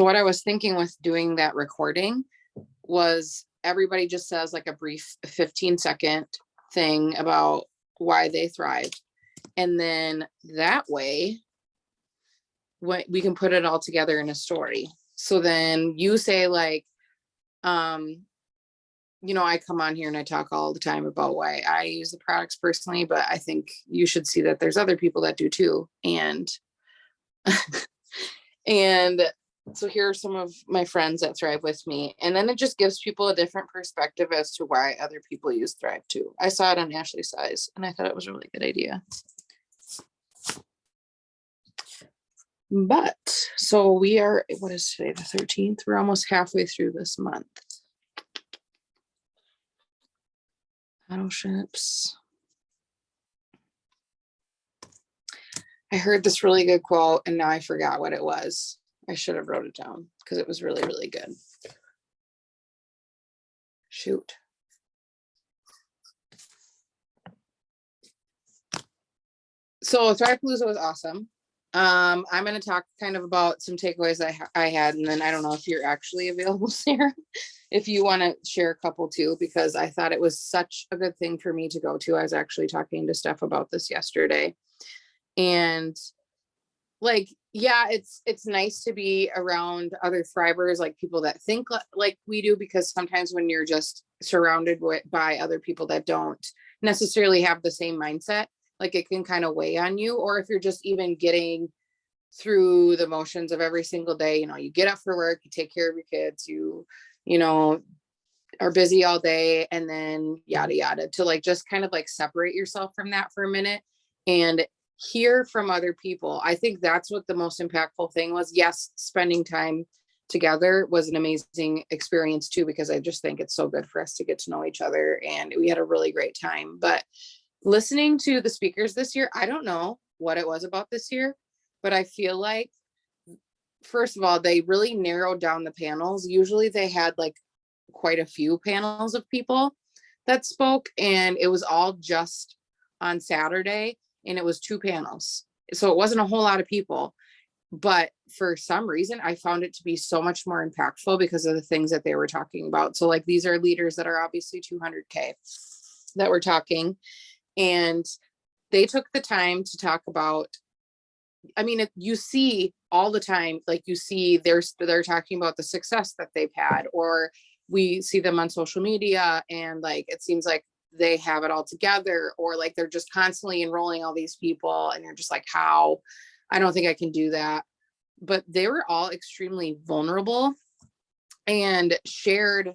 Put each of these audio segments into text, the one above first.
So what I was thinking with doing that recording was everybody just says like a brief 15-second thing about why they thrive. And then that way, we can put it all together in a story. So then you say like, I come on here and I talk all the time about why I use the products personally, but I think you should see that there's other people that do too. And and so here are some of my friends that thrive with me. And then it just gives people a different perspective as to why other people use Thrive too. I saw it on Ashley Size and I thought it was a really good idea. But so we are, what is today, the 13th? We're almost halfway through this month. Battleships. I heard this really good quote and now I forgot what it was. I should have wrote it down because it was really, really good. Shoot. So Thrivepalooza was awesome. I'm going to talk kind of about some takeaways I had, and then I don't know if you're actually available, Sarah, if you want to share a couple too, because I thought it was such a good thing for me to go to. I was actually talking to Steph about this yesterday, and like, yeah, it's nice to be around other thrivers, like people that think like we do, because sometimes when you're just surrounded by other people that don't necessarily have the same mindset, like it can kind of weigh on you. Or if you're just even getting through the motions of every single day, you get up for work, you take care of your kids, you are busy all day, and then yada yada, to like just kind of like separate yourself from that for a minute and hear from other people. I think that's what the most impactful thing was. Yes, spending time together was an amazing experience too, because I just think it's so good for us to get to know each other, and we had a really great time. But listening to the speakers this year, I don't know what it was about this year, but I feel like, first of all, they really narrowed down the panels. Usually they had like quite a few panels of people that spoke, and it was all just on Saturday, and it was 2 panels. So it wasn't a whole lot of people, but for some reason I found it to be so much more impactful because of the things that they were talking about. So like, these are leaders that are obviously 200K that were talking, and they took the time to talk about, I mean, you see all the time, like you see they're talking about the success that they've had, or we see them on social media and like, it seems like they have it all together, or like they're just constantly enrolling all these people. And you're just like, how? I don't think I can do that. But they were all extremely vulnerable and shared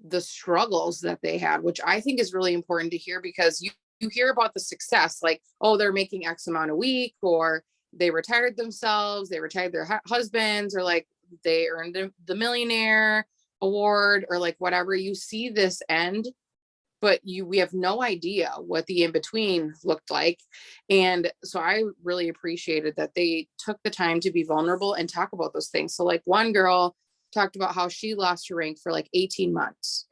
the struggles that they had, which I think is really important to hear, because you hear about the success, like, oh, they're making X amount a week, or they retired themselves, they retired their husbands, or like they earned the millionaire award, or like whatever. You see this end, but we have no idea what the in-between looked like. And so I really appreciated that they took the time to be vulnerable and talk about those things. So like, one girl talked about how she lost her rank for like 18 months.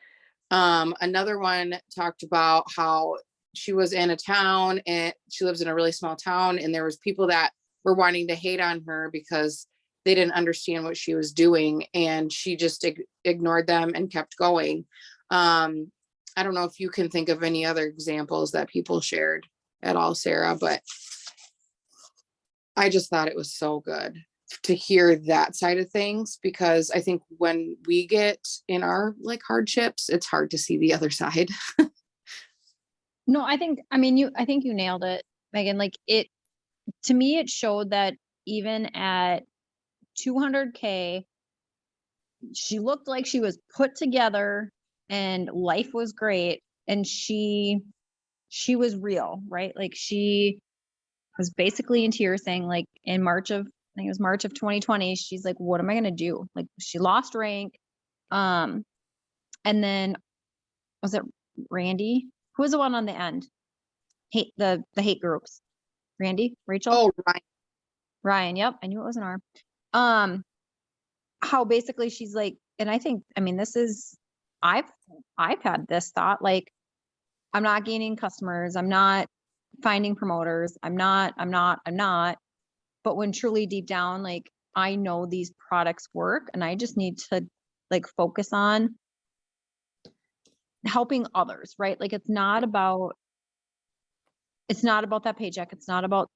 Another one talked about how she was in a town, and she lives in a really small town, and there was people that were wanting to hate on her because they didn't understand what she was doing, and she just ignored them and kept going. I don't know if you can think of any other examples that people shared at all, Sarah, but I just thought it was so good to hear that side of things, because I think when we get in our like hardships, it's hard to see the other side. No, I think you nailed it, Megan. Like, to me, it showed that even at 200K, she looked like she was put together and life was great. And she was real, right? Like, she was basically in tears, saying like, in March of 2020, she's like, what am I going to do? Like, she lost rank. And then, was it Randy? Who was the one on the end? The hate groups. Randy? Rachel? Oh, Ryan. Yep. I knew it was an R. How basically she's like, and this is, I've had this thought, like, I'm not gaining customers. I'm not finding promoters. I'm not. But when truly deep down, like, I know these products work and I just need to like focus on helping others, right? Like it's not about that paycheck. It's not about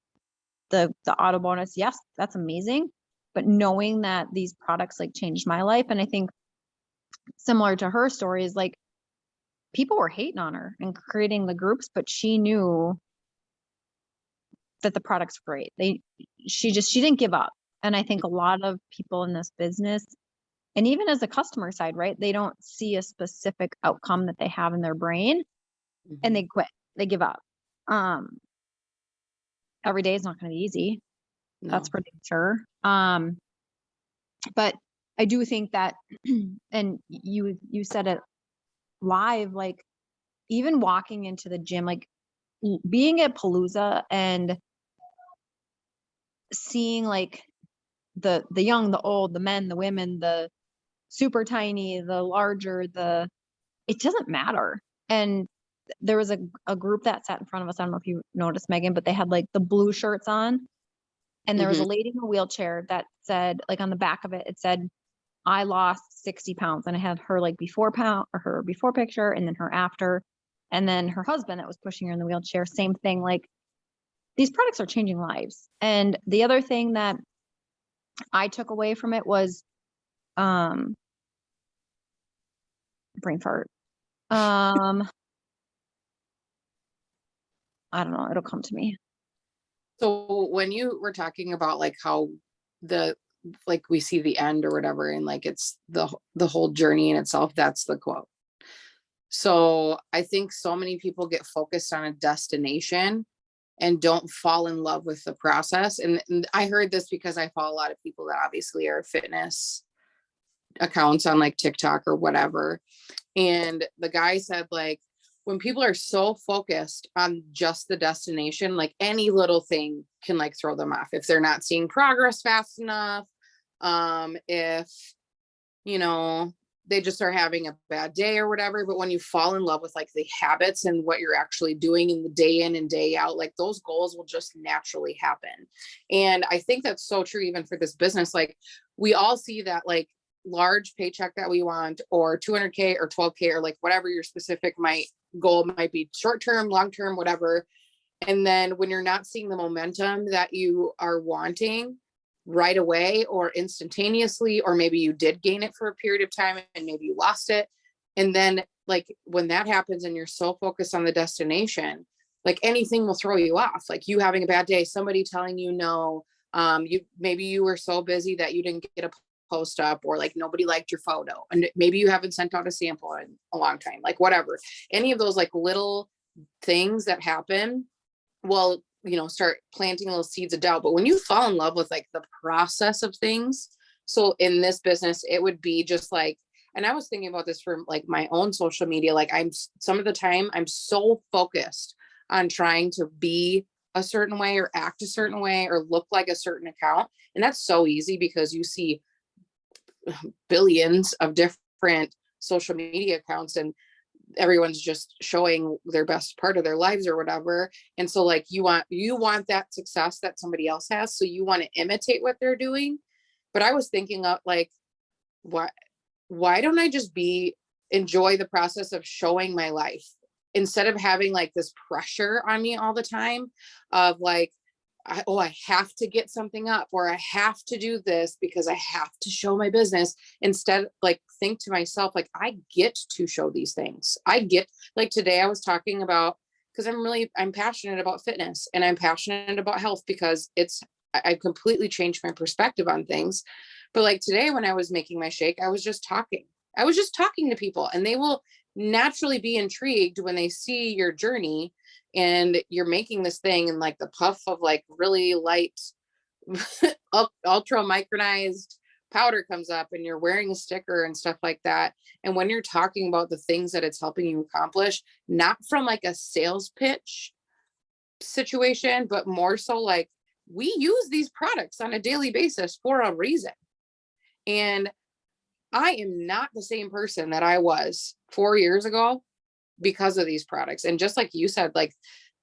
the auto bonus. Yes, that's amazing. But knowing that these products like changed my life. And I think similar to her story is like people were hating on her and creating the groups, but she knew that the product's great. She didn't give up. And I think a lot of people in this business, and even as a customer side, right, they don't see a specific outcome that they have in their brain and they quit, they give up. Every day is not going to be easy. No. That's for sure. But I do think that, and you said it live, like even walking into the gym, like being at Palooza and seeing like the young, the old, the men, the women, the super tiny, the larger, it doesn't matter. And there was a group that sat in front of us. I don't know if you noticed, Megan, but they had like the blue shirts on. And there was a lady in a wheelchair that said, like on the back of it, it said, I lost 60 pounds. And I had her like her before picture and then her after. And then her husband that was pushing her in the wheelchair, same thing. Like these products are changing lives. And the other thing that I took away from it was brain fart. I don't know, it'll come to me. So when you were talking about like how like we see the end or whatever, and like it's the whole journey in itself, that's the quote. So I think so many people get focused on a destination and don't fall in love with the process. And I heard this because I follow a lot of people that obviously are fitness accounts on like TikTok or whatever. And the guy said, like, when people are so focused on just the destination, like any little thing can like throw them off if they're not seeing progress fast enough. If, you know, they just are having a bad day or whatever. But when you fall in love with like the habits and what you're actually doing in the day in and day out, like those goals will just naturally happen. And I think that's so true even for this business. Like we all see that like large paycheck that we want, or 200K or 12K, or like whatever your specific goal might be, short-term, long-term, whatever. And then when you're not seeing the momentum that you are wanting right away or instantaneously, or maybe you did gain it for a period of time and maybe you lost it. And then like when that happens and you're so focused on the destination, like anything will throw you off. Like you having a bad day, somebody telling you no, maybe you were so busy that you didn't get a post up, or like nobody liked your photo, and maybe you haven't sent out a sample in a long time, like whatever, any of those like little things that happen will, you know, start planting little seeds of doubt. But when you fall in love with like the process of things, so in this business, it would be just like, and I was thinking about this for like my own social media, like some of the time I'm so focused on trying to be a certain way or act a certain way or look like a certain account. And that's so easy because you see billions of different social media accounts and everyone's just showing their best part of their lives or whatever. And so like you want that success that somebody else has, so you want to imitate what they're doing. But I was thinking of like, why don't I just enjoy the process of showing my life instead of having like this pressure on me all the time of like, I have to get something up, or I have to do this because I have to show my business. Instead, like think to myself, like I get to show these things. I get, like today I was talking about, because I'm passionate about fitness and I'm passionate about health because I completely changed my perspective on things. But like today when I was making my shake, I was just talking to people, and they will naturally be intrigued when they see your journey and you're making this thing and like the puff of like really light ultra micronized powder comes up and you're wearing a sticker and stuff like that. And when you're talking about the things that it's helping you accomplish, not from like a sales pitch situation, but more so like we use these products on a daily basis for a reason. And I am not the same person that I was 4 years ago because of these products. And just like you said, like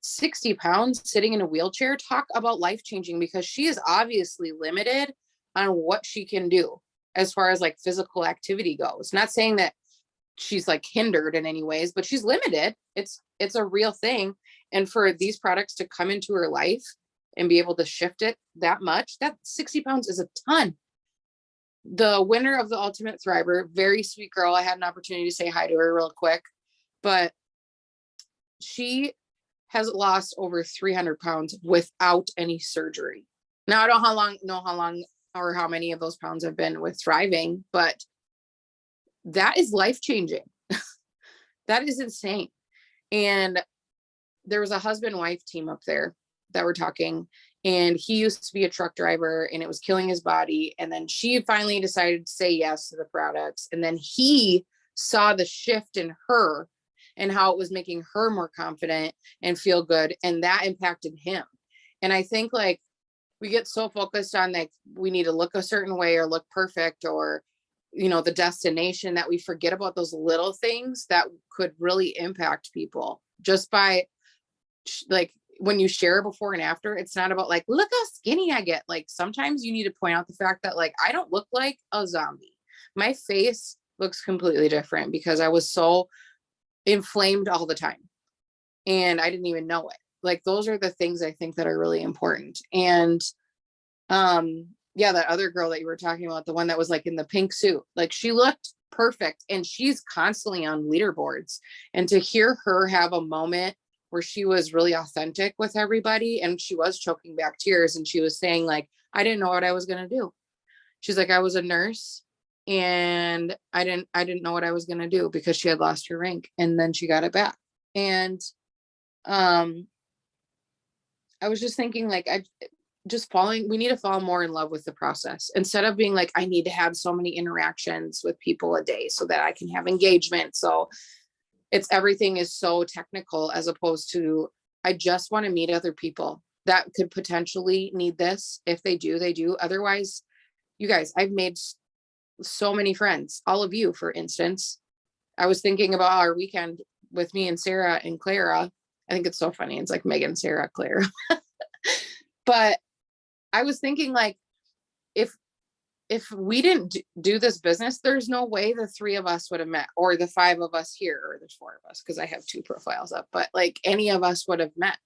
60 pounds sitting in a wheelchair, talk about life changing, because she is obviously limited on what she can do as far as like physical activity goes. Not saying that she's like hindered in any ways, but she's limited. It's a real thing. And for these products to come into her life and be able to shift it that much, that 60 pounds is a ton. The winner of the Ultimate Thriver, very sweet girl. I had an opportunity to say hi to her real quick, but she has lost over 300 pounds without any surgery. Now I don't know how long or how many of those pounds have been with Thriving, but that is life-changing. That is insane. And there was a husband-wife team up there that were talking, and he used to be a truck driver and it was killing his body. And then she finally decided to say yes to the products. And then he saw the shift in her and how it was making her more confident and feel good. And that impacted him. And I think like we get so focused on like, we need to look a certain way or look perfect or, you know, the destination, that we forget about those little things that could really impact people just by like, when you share before and after. It's not about like, look how skinny I get. Like sometimes you need to point out the fact that like, I don't look like a zombie. My face looks completely different because I was so inflamed all the time and I didn't even know it. Like those are the things I think that are really important. And yeah, that other girl that you were talking about, the one that was like in the pink suit, like she looked perfect and she's constantly on leaderboards. And to hear her have a moment where she was really authentic with everybody and she was choking back tears and she was saying like, I didn't know what I was going to do. She's like, I was a nurse and I didn't know what I was going to do because she had lost her rank and then she got it back. And I was just thinking like, we need to fall more in love with the process instead of being like, I need to have so many interactions with people a day so that I can have engagement. So everything is so technical as opposed to, I just want to meet other people that could potentially need this. If they do, they do. Otherwise, you guys, I've made so many friends, all of you, for instance. I was thinking about our weekend with me and Sarah and Clara. I think it's so funny. It's like Megan, Sarah, Clara. But I was thinking like, if we didn't do this business, there's no way the three of us would have met, or the five of us here, or there's four of us because I have two profiles up, but like any of us would have met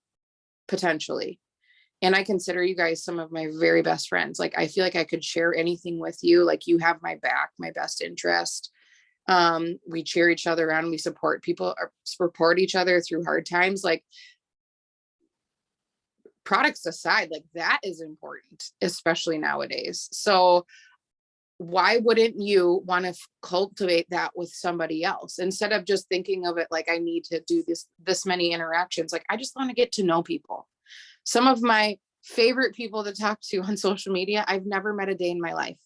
potentially. And I consider you guys some of my very best friends. Like, I feel like I could share anything with you. Like you have my back, my best interest. We cheer each other on. We support people, or support each other through hard times. Like, products aside, like that is important, especially nowadays. So why wouldn't you want to cultivate that with somebody else instead of just thinking of it like, I need to do this many interactions? Like, I just want to get to know people. Some of my favorite people to talk to on social media, I've never met a day in my life.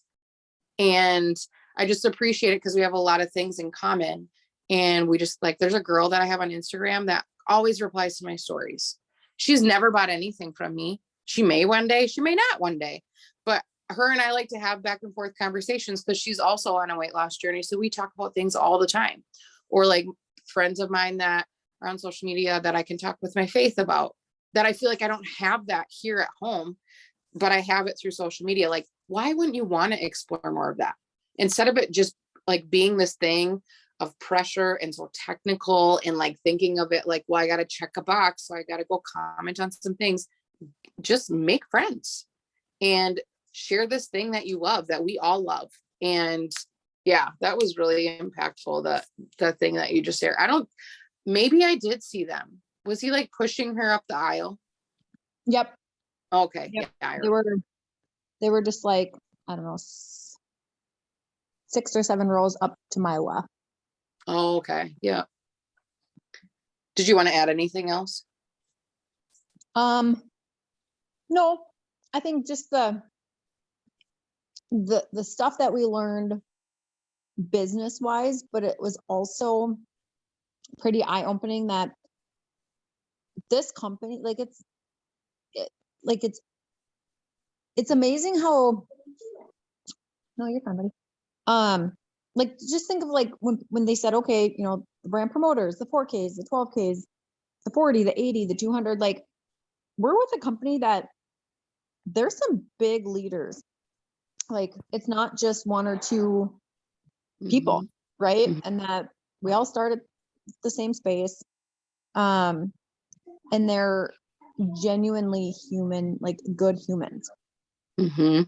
And I just appreciate it because we have a lot of things in common. And we just like, there's a girl that I have on Instagram that always replies to my stories. She's never bought anything from me. She may one day, she may not one day, but her and I like to have back and forth conversations because she's also on a weight loss journey. So we talk about things all the time. Or like friends of mine that are on social media that I can talk with my faith about, that I feel like I don't have that here at home, but I have it through social media. Like, why wouldn't you want to explore more of that instead of it just like being this thing of pressure and so technical and like thinking of it like, well, I got to check a box. So I got to go comment on some things. Just make friends and share this thing that you love, that we all love. And yeah, that was really impactful. The thing that you just shared. Maybe I did see them. Was he like pushing her up the aisle? Yep. Okay. Yep. Yeah. They were just like, I don't know, 6 or 7 rows up to my left. Oh, okay. Yeah. Did you want to add anything else? No, I think just the stuff that we learned business wise, but it was also pretty eye opening that this company, like it's amazing how, no, you're fine, buddy. Like just think of like when they said, okay, you know, the brand promoters, the 4Ks, the 12Ks, the 40, the 80, the 200, like we're with a company that there's some big leaders like it's not just one or two people, right? Mhm. And that we all started the same space. And they're genuinely human, like good humans. Mm-hmm.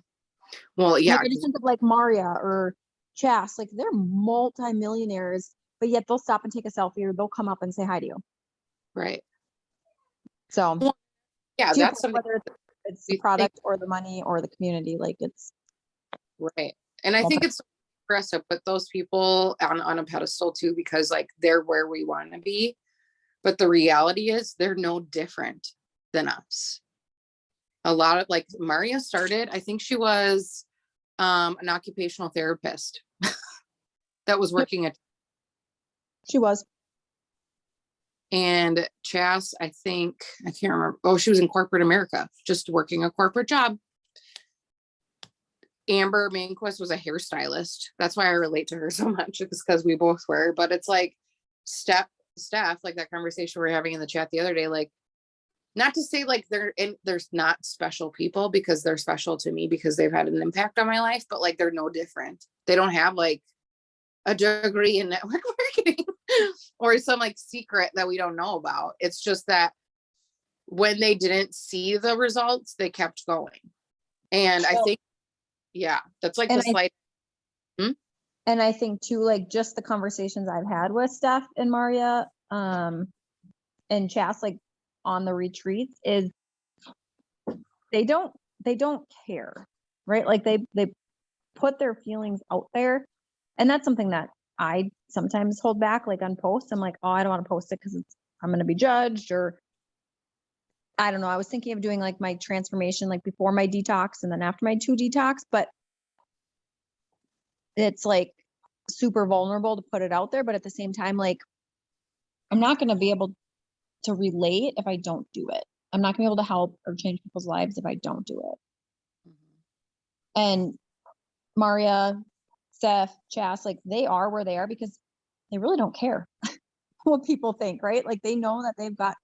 Well, yeah. Like I just think of like Maria or Chas, like they're multi-millionaires, but yet they'll stop and take a selfie or they'll come up and say hi to you. Right. So Well, yeah, to your that's point, something whether it's the we think, product or the money or the community, like it's right. And I think it's for us to put those people on a pedestal too, because like they're where we want to be. But the reality is they're no different than us. A lot of like Maria started, I think she was an occupational therapist that was working at, she was. and Chas, I think, I can't remember. Oh, she was in corporate America, just working a corporate job. Amber Manquist was a hairstylist. That's why I relate to her so much. It's because we both were. But it's like Steph, like that conversation we were having in the chat the other day, like not to say like there's not special people, because they're special to me because they've had an impact on my life, but like they're no different. They don't have like a degree in network marketing or some like secret that we don't know about. It's just that when they didn't see the results, they kept going. And I think, yeah, that's like the slight. And I think too, like just the conversations I've had with Steph and Maria, and Chas, like on the retreats, is they don't care, right? Like they put their feelings out there, and that's something that I sometimes hold back, like on posts. I'm like, oh, I don't want to post it because I'm going to be judged, or I don't know. I was thinking of doing like my transformation, like before my detox and then after my 2 detox, but it's like super vulnerable to put it out there. But at the same time, like I'm not going to be able to relate if I don't do it. I'm not gonna be able to help or change people's lives if I don't do it. And Maria, Steph, Chas, like they are where they are because they really don't care what people think, right? Like they know that they've got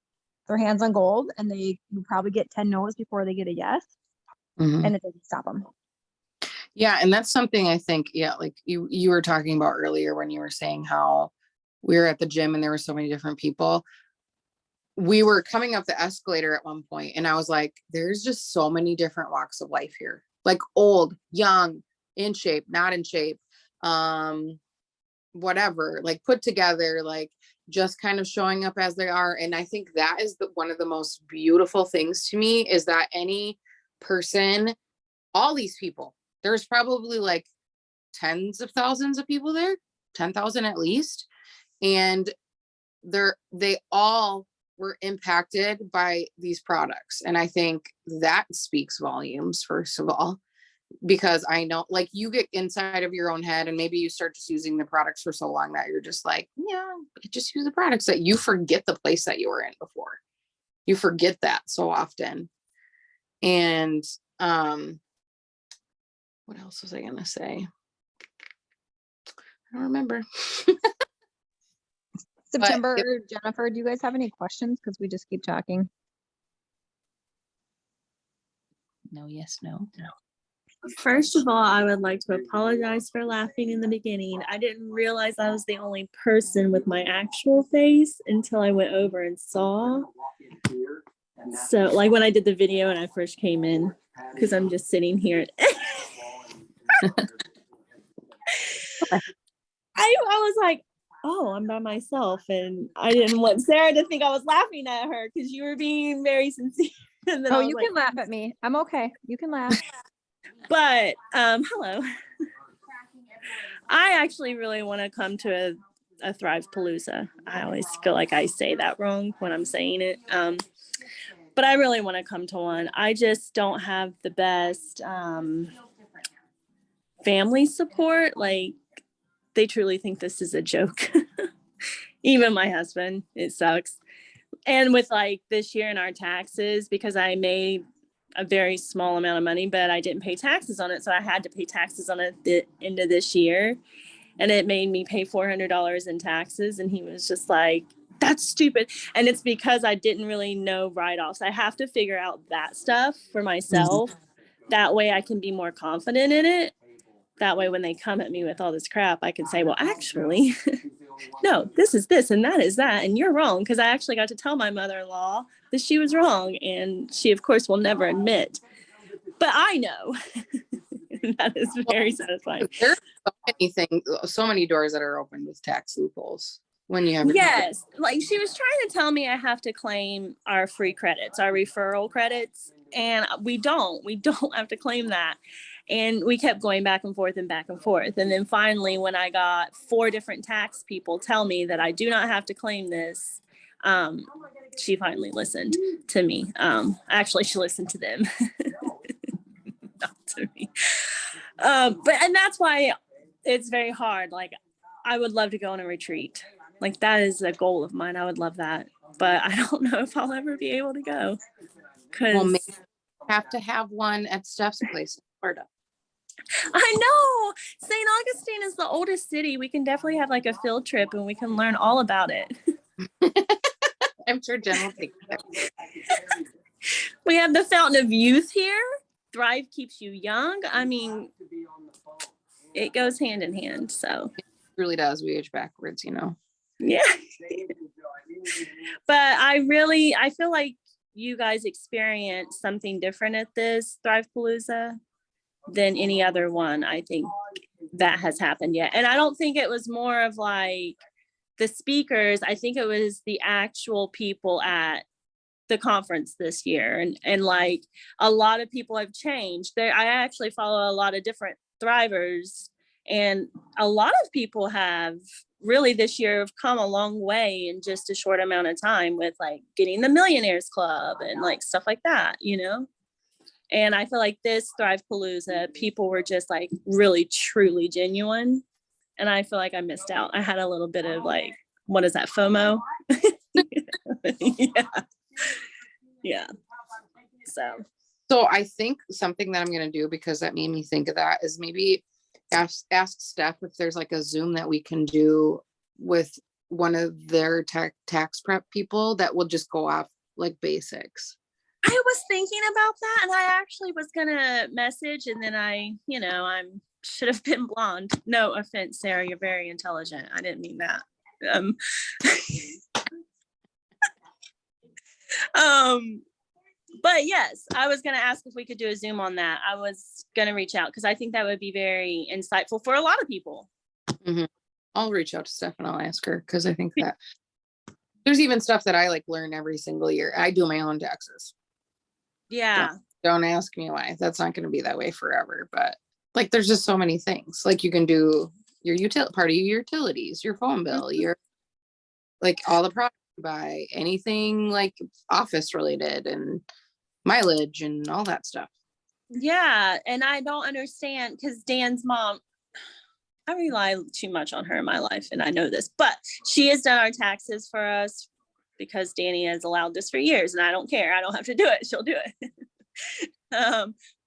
their hands on gold and they will probably get 10 no's before they get a yes. And it doesn't stop them. Yeah. And that's something I think, yeah, like you were talking about earlier when you were saying how we were at the gym and there were so many different people. We were coming up the escalator at one point and I was like, there's just so many different walks of life here, like old, young, in shape, not in shape, whatever, like put together, like just kind of showing up as they are. And I think that is one of the most beautiful things to me is that any person, all these people, there's probably like tens of thousands of people there, 10,000 at least. And they all were impacted by these products. And I think that speaks volumes, first of all, because I know like you get inside of your own head and maybe you start just using the products for so long that you're just like, yeah, just use the products, that you forget the place that you were in before. You forget that so often. And what else was I going to say? I don't remember. September, Jennifer, do you guys have any questions? Because we just keep talking. No, yes, no. First of all, I would like to apologize for laughing in the beginning. I didn't realize I was the only person with my actual face until I went over and saw. So like when I did the video and I first came in, because I'm just sitting here. I was like, oh, I'm by myself. And I didn't want Sarah to think I was laughing at her because you were being very sincere. And then you can laugh at me. I'm okay. You can laugh. But hello. I actually really want to come to a Thrive Palooza. I always feel like I say that wrong when I'm saying it. But I really want to come to one. I just don't have the best family support. Like they truly think this is a joke. Even my husband, it sucks. And with like this year in our taxes, because I made a very small amount of money, but I didn't pay taxes on it. So I had to pay taxes on it at the end of this year. And it made me pay $400 in taxes. And he was just like, that's stupid. And it's because I didn't really know write-offs. I have to figure out that stuff for myself that way I can be more confident in it. That way, when they come at me with all this crap, I can say, well, actually, no, this is this and that is that. And you're wrong. Because I actually got to tell my mother-in-law that she was wrong. And she, of course, will never admit. But I know. That is very satisfying. There's so many doors that are open with tax loopholes when you have. Yes. Like she was trying to tell me I have to claim our free credits, our referral credits. And we don't have to claim that. And we kept going back and forth and back and forth. And then finally, when I got 4 different tax people tell me that I do not have to claim this, she finally listened to me. Actually, she listened to them, not to me. And that's why it's very hard. Like, I would love to go on a retreat. Like, that is a goal of mine. I would love that. But I don't know if I'll ever be able to go. Well, maybe you have to have one at Steph's place in Florida. I know. St. Augustine is the oldest city. We can definitely have like a field trip and we can learn all about it. I'm sure Jen will take that. We have the Fountain of Youth here. Thrive keeps you young. I mean, it goes hand in hand. So It really does. We age backwards, you know. yeah. But I feel like you guys experience something different at this Thrive Palooza than any other one I think that has happened yet. And I don't think it was more of like the speakers. I think it was the actual people at the conference this year. And like a lot of people have changed. I actually follow a lot of different Thrivers, and a lot of people have really this year have come a long way in just a short amount of time with like getting the Millionaires Club and like stuff like that, you know? And I feel like this Thrive Palooza, people were just like really, truly genuine. And I feel like I missed out. I had a little bit of like, what is that, FOMO? Yeah. Yeah. So I think something that I'm going to do, because that made me think of that, is maybe ask Steph if there's like a Zoom that we can do with one of their tax prep people that will just go off like basics. I was thinking about that, and I actually was gonna message, and then I should have been blonde. No offense, Sarah, you're very intelligent. I didn't mean that. But yes, I was gonna ask if we could do a Zoom on that. I was gonna reach out because I think that would be very insightful for a lot of people. Mm-hmm. I'll reach out to Steph and I'll ask her, because I think that there's even stuff that I like learn every single year. I do my own taxes. Yeah. Don't ask me why. That's not going to be that way forever. But like, there's just so many things. Like, you can do your part of your utilities, your phone bill, your like all the products you buy, anything like office related and mileage and all that stuff. Yeah. And I don't understand, because Dan's mom, I rely too much on her in my life, and I know this, but she has done our taxes for us because Danny has allowed this for years, and I don't care. I don't have to do it. She'll do it.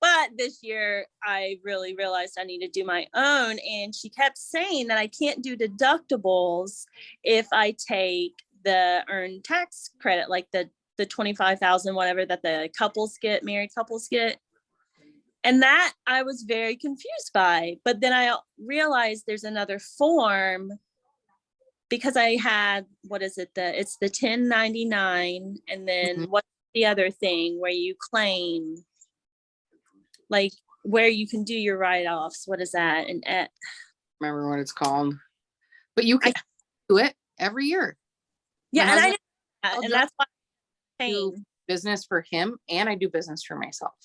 But this year I really realized I need to do my own. And she kept saying that I can't do deductibles if I take the earned tax credit, like the 25,000, whatever that the married couples get. And that I was very confused by. But then I realized there's another form, because I had, it's the 1099. And then what's the other thing where you claim, like where you can do your write-offs? What is that? And remember what it's called, but you can do it every year. Yeah. And that's why I'm do business for him, and I do business for myself.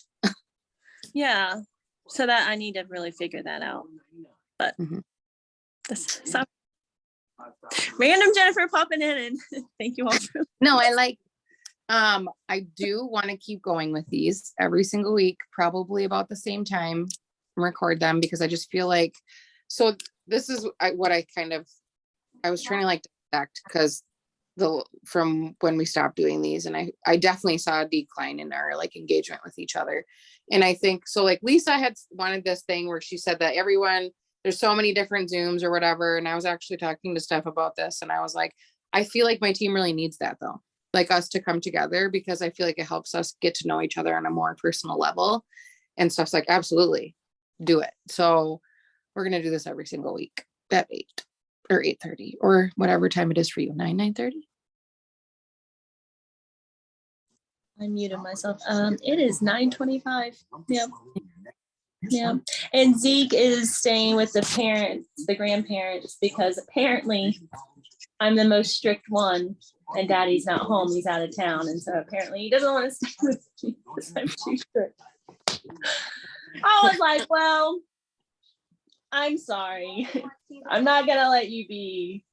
Yeah. So that I need to really figure that out. But this so random Jennifer popping in, and thank you all for no, I do want to keep going with these every single week, probably about the same time, record them, because I just feel like, so this is what I was trying to like dissect, because from when we stopped doing these, and I definitely saw a decline in our like engagement with each other. And I think so, like Lisa had wanted this thing where she said that there's so many different Zooms or whatever. And I was actually talking to Steph about this, and I was like, I feel like my team really needs that though, like us to come together, because I feel like it helps us get to know each other on a more personal level. and stuff's like, absolutely do it. So we're going to do this every single week at 8 or 8:30 or whatever time it is for you. 9:30. I muted myself. It is 9:25. Yep. Yeah. And Zeke is staying with the parents, the grandparents, because apparently I'm the most strict one and Daddy's not home. He's out of town. And so apparently he doesn't want to stay with me because I'm too strict. I was like, well, I'm sorry. I'm not going to let you be.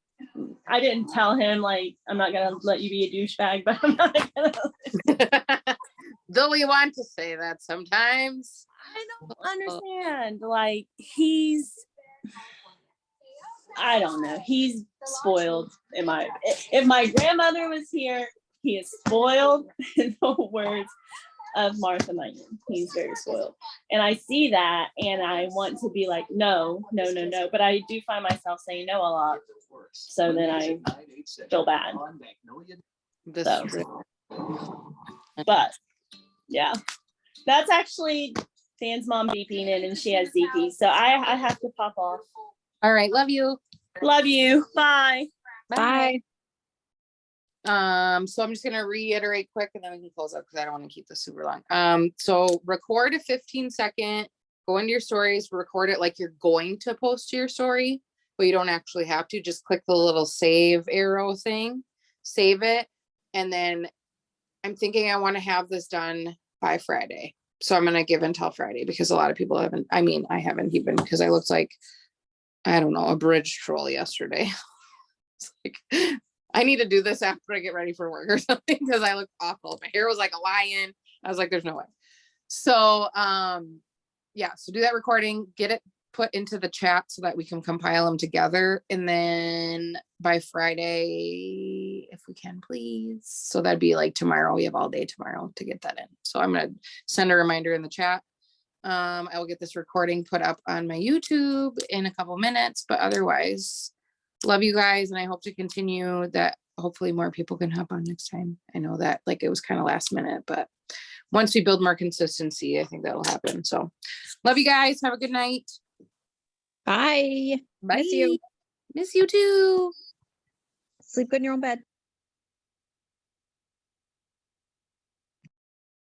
I didn't tell him, like, I'm not going to let you be a douchebag, but I'm not going to. Though we want to say that sometimes. I don't understand. Like, I don't know. He's spoiled. If my grandmother was here, he is spoiled in the words of Martha Mikan. He's very spoiled. And I see that and I want to be like, no. But I do find myself saying no a lot. So then I feel bad. This So, is true. but yeah, that's actually Dan's mom beeping in and she has Zeke. So I have to pop off. All right. Love you. Love you. Bye. Bye. So I'm just gonna reiterate quick and then we can close up because I don't want to keep this super long. So record a 15-second, go into your stories, record it like you're going to post to your story, but you don't actually have to. Just click the little save arrow thing, save it, and then I'm thinking I want to have this done by Friday. So I'm gonna give until Friday because a lot of people haven't. I mean, I haven't even because I looked like, I don't know, a bridge troll yesterday. It's like, I need to do this after I get ready for work or something because I look awful. My hair was like a lion. I was like, there's no way. So yeah, so do that recording, get it put into the chat so that we can compile them together. And then by Friday, if we can, please. So that'd be like tomorrow. We have all day tomorrow to get that in. So I'm gonna send a reminder in the chat. I will get this recording put up on my YouTube in a couple minutes, but otherwise, love you guys. And I hope to continue that. Hopefully more people can hop on next time. I know that like it was kind of last minute, but once we build more consistency, I think that'll happen. So love you guys. Have a good night. Bye. Bye. Miss you. Miss you too. Sleep good in your own bed.